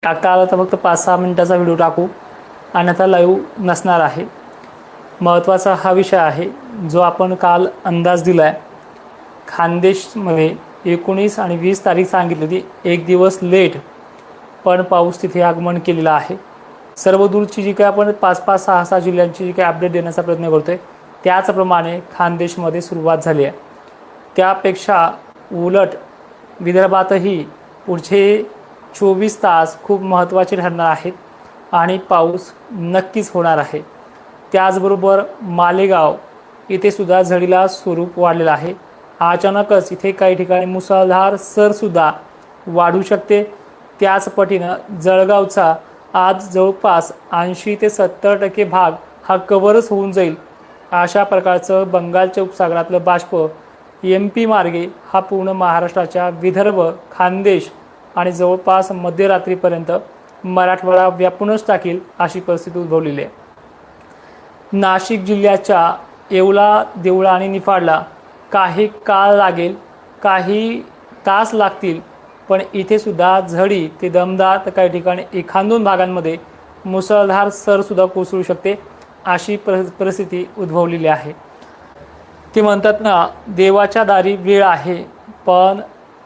टाकता आला तर फक्त 5-6 मिनिटाचा व्हिडिओ टाकू, अन्यथा लाईव्ह नसणार आहे. महत्त्वाचा हा विषय आहे जो आपण काल अंदाज दिला आहे. खानदेशमध्ये 19 आणि 20 तारीख सांगितली होती, एक दिवस लेट पण पाऊस तिथे आगमन केलेला आहे. सर्व दूरची जी काही आपण 5-5, 6-6 जिल्ह्यांची जी काही अपडेट देण्याचा प्रयत्न करतोय, त्याचप्रमाणे खानदेशमध्ये सुरुवात झाली आहे. त्यापेक्षा उलट विदर्भातही पुढचे 24 तास खूप महत्त्वाचे ठरणार आहेत आणि पाऊस नक्कीच होणार आहे. त्याचबरोबर मालेगाव इथे सुद्धा झडीला स्वरूप वाढलेलं आहे. अचानकच इथे काही ठिकाणी मुसळधार सरसुद्धा वाढू शकते. त्याच पटीनं जळगावचा आज जवळपास 80 ते 70% भाग हा कव्हरच होऊन जाईल. अशा प्रकारचं बंगालच्या उपसागरातलं बाष्प MP मार्गे हा पूर्ण महाराष्ट्राच्या विदर्भ, खानदेश आणि जवळपास मध्यरात्रीपर्यंत मराठवाडा व्यापूनच टाकील अशी परिस्थिती उद्भवलेली आहे. नाशिक जिल्ह्याच्या येवला, देवळा आणि निफाडला काही काळ लागेल, काही तास लागतील, पण इथे सुद्धा झडी ते दमदार तर काही ठिकाणी 1-2 भागांमध्ये मुसळधार सरसुद्धा कोसळू शकते अशी परिस्थिती उद्भवलेली आहे. ते म्हणतात ना, देवाच्या दारी वेळ आहे पण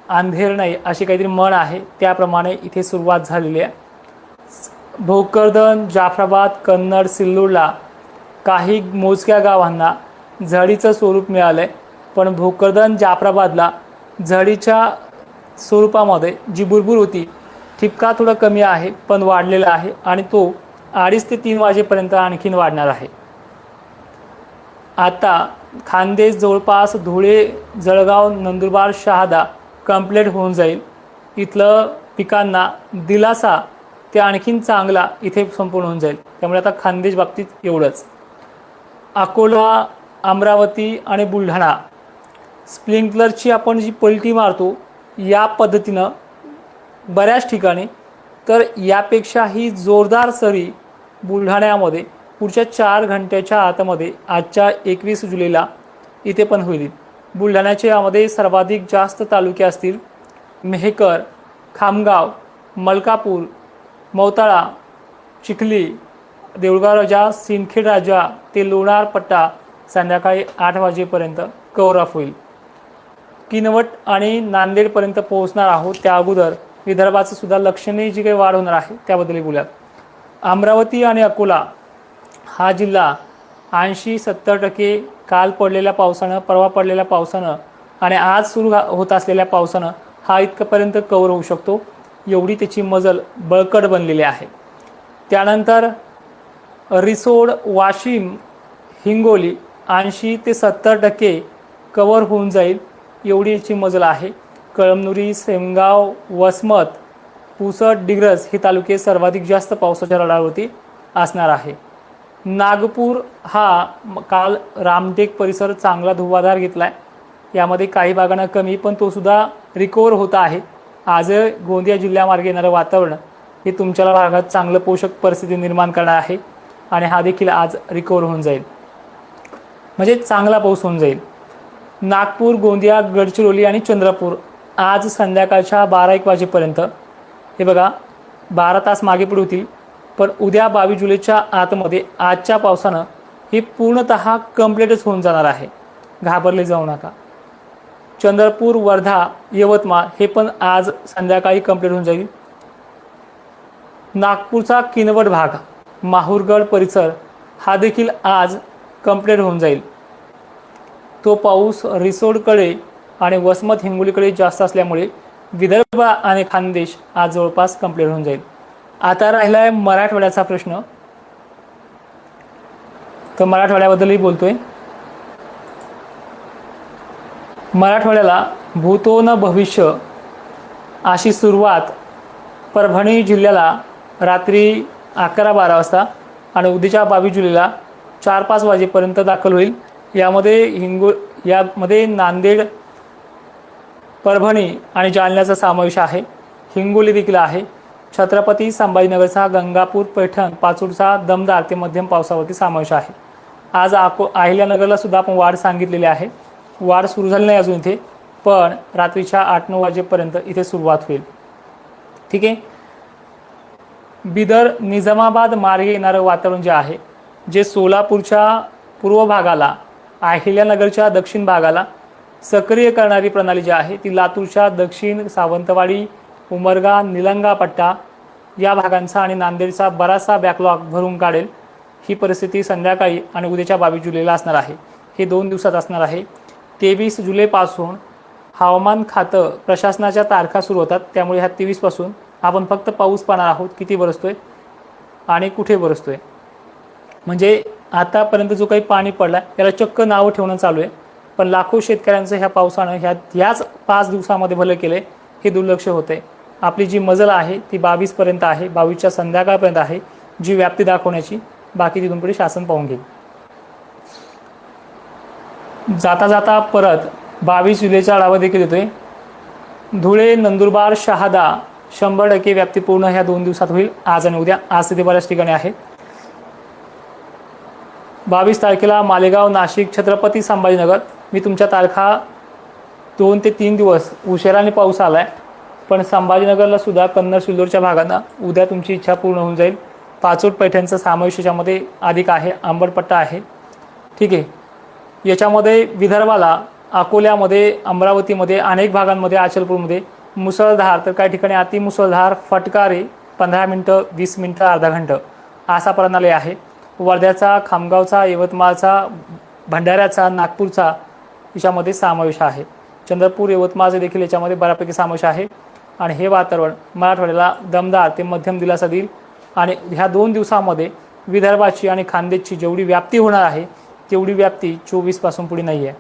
अंधेर नाही अशी काहीतरी म्हण आहे, त्याप्रमाणे इथे सुरुवात झालेली आहे. भोकरदन, जाफराबाद, कन्नड, सिल्लोडला काही मोजक्या गावांना झडीचं स्वरूप मिळालं आहे, पण भोकरदन, जाफराबादला झडीच्या स्वरूपामध्ये जी बुरबुर होती ठिपका थोडा कमी आहे पण वाढलेला आहे आणि तो 2:30 ते 3 वाजेपर्यंत आणखीन वाढणार आहे. आता खानदेश जवळपास धुळे, जळगाव, नंदुरबार, शहादा कंप्लीट होऊन जाईल. इथलं पिकांना दिलासा ते आणखीन चांगला इथे संपूर्ण होऊन जाईल. त्यामुळे आता खानदेश बाबतीत एवढंच. अकोला, अमरावती आणि बुलढाणा स्प्रिंकलरची आपण जी पलटी मारतो या पद्धतीनं बऱ्याच ठिकाणी, तर यापेक्षाही जोरदार सरी बुलढाण्यामध्ये पुढच्या 4 घंट्याच्या आतमध्ये आजच्या 21 जुलैला इथे पण होईल. बुलढाण्याचे यामध्ये सर्वाधिक जास्त तालुके असतील मेहकर, खामगाव, मलकापूर, मोताळा, चिखली, देऊळगाव राजा, सिंदखेड राजा ते लोणार पट्टा संध्याकाळी 8 वाजेपर्यंत कव्हर अप होईल. किनवट आणि नांदेडपर्यंत पोहोचणार आहोत. त्या अगोदर विदर्भाचं सुद्धा लक्षणीय जी काही वाढ होणार आहे त्याबद्दल बोलूयात. अमरावती आणि अकोला हा जिल्हा 80-70% काल पडलेल्या पावसानं, परवा पडलेल्या पावसानं आणि आज सुरू होत असलेल्या पावसानं हा इतकंपर्यंत कव्हर होऊ शकतो, एवढी त्याची मजल बळकट बनलेली आहे. त्यानंतर रिसोड, वाशिम, हिंगोली 80 ते 70% कव्हर होऊन जाईल, एवढी याची मजल आहे. कळमनुरी, सेमगाव, वसमत, पुसद, डिग्रस हे तालुके सर्वाधिक जास्त पावसाच्या रडारवरती असणार आहे. नागपूर हा काल रामटेक परिसर चांगला धुवाधार घेतला आहे. यामध्ये काही भागांना कमी पण तो सुद्धा रिकवर होता आहे. आज गोंदिया जिल्ह्यामार्गे येणारं वातावरण हे तुमच्या भागात चांगलं पोषक परिस्थिती निर्माण करणार आहे आणि हा देखील आज रिकवर होऊन जाईल, म्हणजे चांगला पाऊस होऊन जाईल. नागपूर, गोंदिया, गडचिरोली आणि चंद्रपूर आज संध्याकाळच्या 12-1 वाजेपर्यंत, हे बघा 12 तास मागे पुढे होतील, पण उद्या 22 जुलैच्या आतमध्ये आजच्या पावसानं हे पूर्णतः कंप्लीटच होऊन जाणार आहे. घाबरले जाऊ नका. चंद्रपूर, वर्धा, यवतमाळ हे पण आज संध्याकाळी कंप्लीट होऊन जाईल. नागपूरचा किनवट भाग, माहूरगड परिसर हा देखील आज कंप्लीट होऊन जाईल. तो पाऊस रिसोडकडे आणि वसमत, हिंगोलीकडे जास्त असल्यामुळे विदर्भ आणि खानदेश आज जवळपास कंप्लीट होऊन जाईल. आता राहिला आहे मराठवाड्याचा प्रश्न, तर मराठवाड्याबद्दलही बोलतोय. मराठवाड्याला भूतो न भविष्य अशी सुरुवात परभणी जिल्ह्याला रात्री 11-12 वाजता आणि उद्याच्या 22 जुलैला 4-5 वाजेपर्यंत दाखल होईल. यामध्ये नांदेड, परभणी आणि जालन्याचा समावेश आहे. हिंगोली देखील आहे. छत्रपती संभाजीनगरचा, गंगापूर, पैठण, पाचोडचा दमदार ते मध्यम पावसावरती समावेश आहे. आज अहिल्यानगरला सुद्धा आपण वाढ सांगितलेली आहे. वाढ सुरू झाली नाही अजून इथे, पण रात्रीच्या 8-9 वाजेपर्यंत इथे सुरुवात होईल. ठीक आहे. बिदर निजामाबाद मार्गे येणारं वातावरण जे आहे, जे सोलापूरच्या पूर्व भागाला, अहिल्यानगरच्या दक्षिण भागाला सक्रिय करणारी प्रणाली जी आहे ती लातूरच्या दक्षिण सावंतवाडी, उमरगा, निलंगा पट्टा या भागांचा आणि नांदेडचा बराचसा बॅकलॉग भरून काढेल. ही परिस्थिती संध्याकाळी आणि उद्याच्या 22 जुलैला असणार आहे. हे 2 दिवसात असणार आहे. 23 जुलैपासून हवामान खातं प्रशासनाच्या तारखा सुरू होतात. त्यामुळे ह्या 23 पासून आपण फक्त पाऊस पाहणार आहोत, किती बरसतोय आणि कुठे बरसतोय. म्हणजे आतापर्यंत जो काही पाणी पडला त्याला चक्क नावं ठेवणं चालू आहे. पण लाखो शेतकऱ्यांचं ह्या पावसानं ह्याच 5 दिवसामध्ये भलं केलं हे दुर्लक्ष होते. आपली जी मजल आहे ती 22 पर्यंत आहे, 22च्या संध्याकाळपर्यंत आहे जी व्याप्ती दाखवण्याची. बाकी तिथून पुढे शासन पाहून घेईल. जाता जाता परत 22 जुलैचा आढावा देखील येतोय. धुळे, नंदुरबार, शहादा 100% व्याप्ती पूर्ण ह्या 2 दिवसात होईल, आज आणि उद्या. आज तिथे बऱ्याच ठिकाणी आहे. 22 तारखेला मालेगाव, नाशिक, छत्रपती संभाजीनगर. मी तुमच्या तारखा 2 ते 3 दिवस उशिराने पाऊस आला आहे, पण संभाजीनगरला सुद्धा कन्नड सिल्लोडच्या भागांना उद्या तुमची इच्छा पूर्ण होऊन जाईल. पाचोट पैठणचा समावेश याच्यामध्ये अधिक आहे, आंबटपट्टा आहे. ठीक आहे. याच्यामध्ये विदर्भाला अकोल्यामध्ये, अमरावतीमध्ये, अनेक भागांमध्ये, अचलपूरमध्ये मुसळधार, तर काही ठिकाणी अतिमुसळधार, फटकारे 15 मिनटं, 20 मिनटं, अर्धा घंटा असा प्रणाली आहे. वर्ध्याचा, खामगावचा, यवतमाळचा, भंडाऱ्याचा, नागपूरचा याच्यामध्ये समावेश आहे. चंद्रपूर, यवतमाळचे देखील याच्यामध्ये बऱ्यापैकी समावेश आहे. आणि हे वातावरण मराठवाड्याला दमदार ते मध्यम दिलासा देईल. आणि ह्या 2 दिवसामध्ये विदर्भाची आणि खानदेशची जेवढी व्याप्ती होणार आहे तेवढी व्याप्ती 24 पासून पुढे नाही आहे.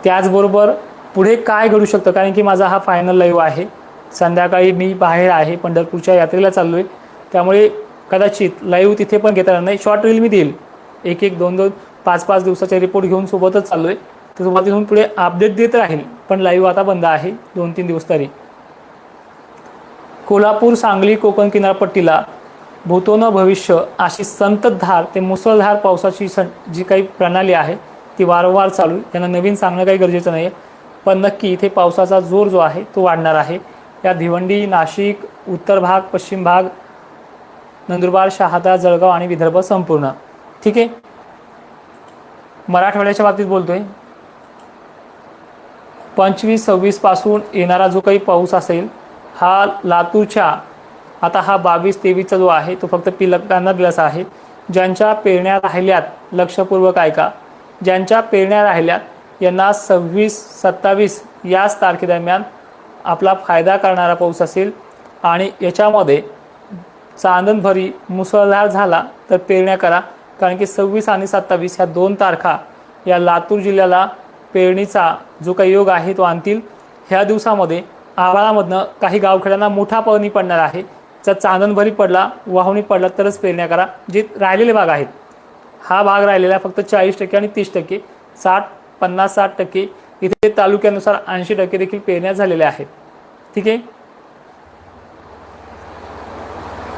त्याचबरोबर पुढे काय घडू शकतं, कारण की माझा हा फायनल लाईव्ह आहे. संध्याकाळी मी बाहेर आहे, पंढरपूरच्या यात्रेला चाललो आहे. त्यामुळे कदाचित लाईव्ह तिथे पण घेता येणार नाही. शॉर्ट रील मी देईल, 1-1, 2-2, 5-5 दिवसाचे रिपोर्ट घेऊन सोबतच चाललो आहे. तर तुम्हाला तिथून पुढे अपडेट देत राहील. पण लाईव्ह आता बंद आहे 2-3 दिवस तरी. कोल्हापूर, सांगली, कोकण किनारपट्टीला भूतो न भविष्य अशी संततधार ते मुसळधार पावसाची जी काही प्रणाली आहे ती वारंवार चालू. त्यांना नवीन सांगणं काही गरजेचं नाही आहे, पण नक्की इथे पावसाचा जोर जो आहे तो वाढणार आहे. या भिवंडी, नाशिक, उत्तर भाग, पश्चिम भाग, नंदुरबार, शहादा, जळगाव आणि विदर्भ संपूर्ण. ठीक आहे. मराठवाड्याच्या बाबतीत बोलतोय. 25-26 पासून येणारा जो काही पाऊस असेल हा लातूरच्या, आता हा 22-23चा जो आहे तो फक्त पिकांना दिलासा आहे. ज्यांच्या पेरण्या राहिल्यात, लक्षपूर्वक ऐका, ज्यांच्या पेरण्या राहिल्यात यांना 26-27 याच तारखेदरम्यान आपला फायदा करणारा पाऊस असेल. आणि याच्यामध्ये चांदणभरी मुसळधार झाला तर पेरण्या करा, कारण की 26 आणि 27 ह्या 2 तारखा या लातूर जिल्ह्याला पेरणीचा जो काही योग आहे तो आणतील. ह्या दिवसामध्ये आभाळामधनं काही गावखेड्यांना मोठा पाणी पडणार आहे. जर चांदणभरी पडला, वाहुणी पडला तरच पेरण्या करा. जे राहिलेले भाग आहेत, हा भाग राहिलेला फक्त 40% आणि 30%, 50-60% इथे तालुक्यानुसार 80% देखील पेरण्या झालेल्या आहेत. ठीक आहे.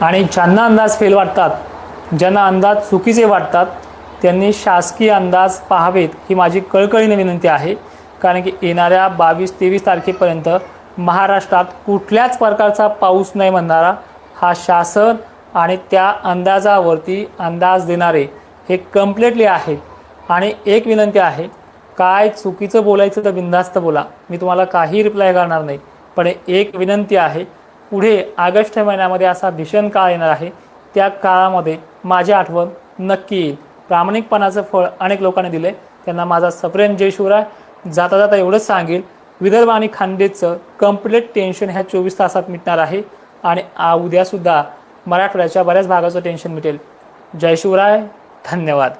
आणि ज्यांना अंदाज फेल वाटतात, ज्यांना अंदाज चुकीचे वाटतात, त्यांनी शासकीय अंदाज पाहावेत ही माझी कळकळीने विनंती आहे. कारण की येणाऱ्या 22-23 तारखेपर्यंत महाराष्ट्रात कुठल्याच प्रकारचा पाऊस नाही म्हणणारा हा शासन आणि त्या अंदाजावरती अंदाज देणारे हे कम्प्लिटली आहे. आणि एक विनंती आहे, काय चुकीचं बोलायचं तर बिनधास्त बोला, मी तुम्हाला काही रिप्लाय करणार नाही. पण एक विनंती आहे, पुढे ऑगस्ट महिन्यामध्ये असा भीषण काळ येणार आहे, त्या काळामध्ये माझी आठवण नक्की येईल. प्रामाणिकपणाचं फळ अनेक लोकांनी दिले, त्यांना माझा सप्रेम जय शिवराय. जाता जाता एवढंच सांगेल, विदर्भ आणि खानदेशचं कंप्लीट टेन्शन ह्या 24 तासात मिटणार आहे. आणि उद्यासुद्धा मराठवाड्याच्या बऱ्याच भागाचं टेन्शन मिटेल. जय शिवराय. धन्यवाद.